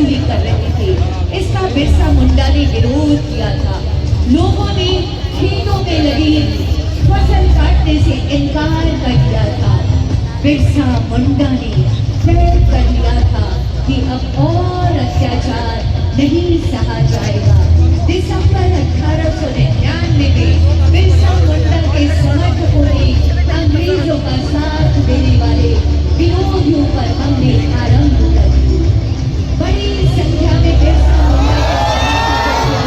वसूली कर रहे थे। इसका बिरसा मुंडा ने विरोध किया था। लोगों ने खेतों में लगी फसल काटने से इनकार कर दिया था। बिरसा मुंडा ने तय कर लिया था कि अब और अत्याचार नहीं सहा जाएगा। दिसंबर 1899 में बिरसा मुंडा के समर्थकों ने अंग्रेजों का साथ देने वाले विरोधियों पर हमले आरंभ कर दिए। बड़ी संख्या में बिरसा मुंडा के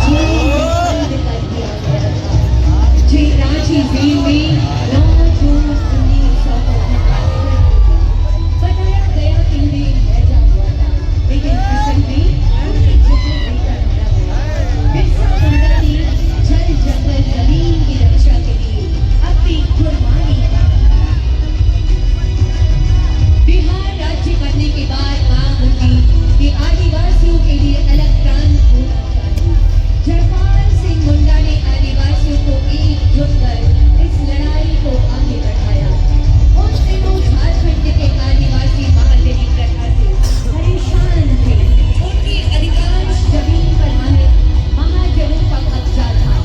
जेल में बंद कर दिया गया था। रांची जेल में 9 जून 1955 बताया गया कि उन्हें भेजा हुआ था, लेकिन असल में उन्हें जेल देकर भरा गया। बिरसा मुंडा ने जल जंगल जमीन की रक्षा के लिए अपनी कुर्बानी बिहार राज्य बनने के बाद मांग उठी कि आदिवासियों के लिए अलग प्रांत होना चाहिए। जयपाल सिंह मुंडा ने आदिवासियों को एकजुट कर इस लड़ाई को आगे बढ़ाया। उन दिनों झारखंड के आदिवासी महाजनी प्रथा से परेशान थे। उनकी अधिकांश जमीन पर महाजनों का कब्जा था।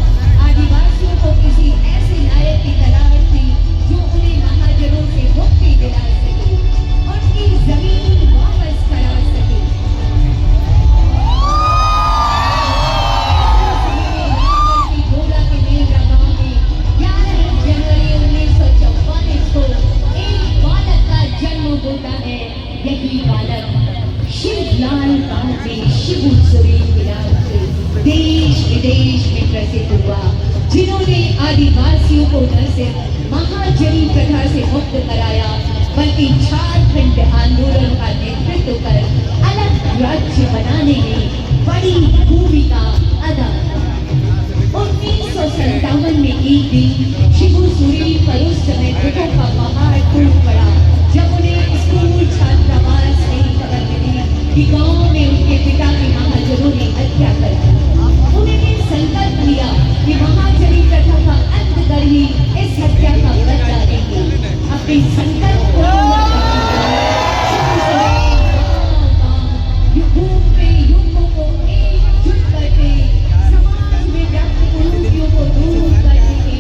आदिवासियों को किसी ऐसे नायक की तलाश थी जो उन्हें महाजनों से मुक्ति दिला सके, उनकी जमीन वापस करा सके। गोला के नेवरा गांव में 11 जनवरी 1944 को एक बालक का जन्म होता है। यही बालक शिवलाल पांडे शिबू सोरेन के नाम से देश विदेश में प्रसिद्ध हुआ, जिन्होंने आदिवासियों को न सिर्फ महाजनी प्रथा से मुक्त कराया बल्कि झारखंड आंदोलन का नेतृत्व कर अलग राज्य बनाने में बड़ी भूमिका अदा की। 1957 में एक दिन शिबू सोरेन पर उस समय दुखों का पहाड़ टूट पड़ा जब उन्हें स्कूल छात्रावास से खबर मिली कि गांव में उनके पिता की महाजनों ने हत्या कर दी। उन्होंने संकल्प लिया कि महाजनी प्रथा का अंत कर ही इस हत्या का बदला लेंगे। अपने संकल्प को पूरा करने युगों को एकजुट करके समाज में व्याप्त कुरीतियों को दूर करने के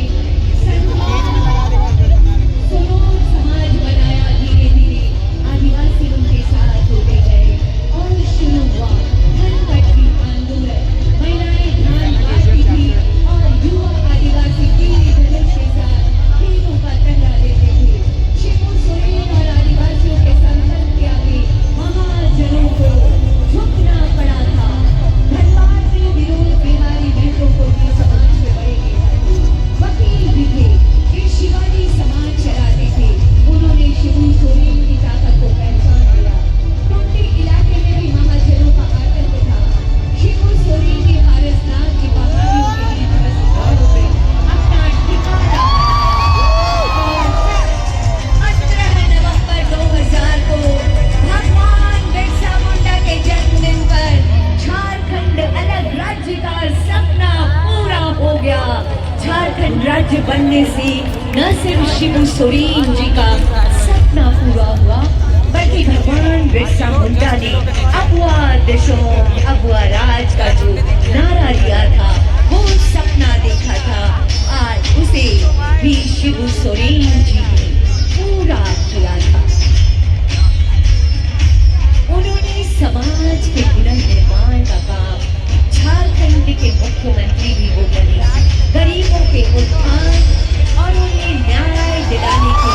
सुरोध समाज बनाया। धीरे धीरे आदिवासी उनके साथ होते गए और शुरू हुआ धनपट्टी आंदोलन। महिलाएं धान काटती थी और युवा आदिवासी पीली धनुष के साथ खेतों का टहरा लेते थे। शिबू सोरेन और आदिवासियों के संकल्प के आगे महाजनों को झुकना पड़ा था। धनबाद में विरोध बिहारी बहनों को भी समाज के बड़े नेता थे, वकील भी थे, वे शिवाजी समाज चलाते थे। उन्होंने शिबू सोरेन की ताकत को पहचान लिया। टुंडी इलाके में भी महाजनों का आतंक था। शिबू सोरेन के पारसनाथ की पहाड़ियों के निवासी गांवों में अपना ठिकाना बनाया। 15 नवंबर 2000 को भगवान बिरसा मुंडा के जन्मदिन पर झारखंड अलग राज्य का सपना पूरा हो गया। झारखंड राज्य बनने से न सिर्फ शिबू सोरेन जी का सपना पूरा हुआ बल्कि भगवान बिरसा मुंडा ने अबुआ देशों अबुआ राज का जो नारा दिया था, वो सपना देखा था, आज उसे भी शिबू सोरेन जी ने पूरा किया था। उन्होंने समाज के पुनर्निर्माण का काम, झारखंड के मुख्यमंत्री भी वो बने, गरीबों के उत्थान और उन्हें न्याय दिलाने के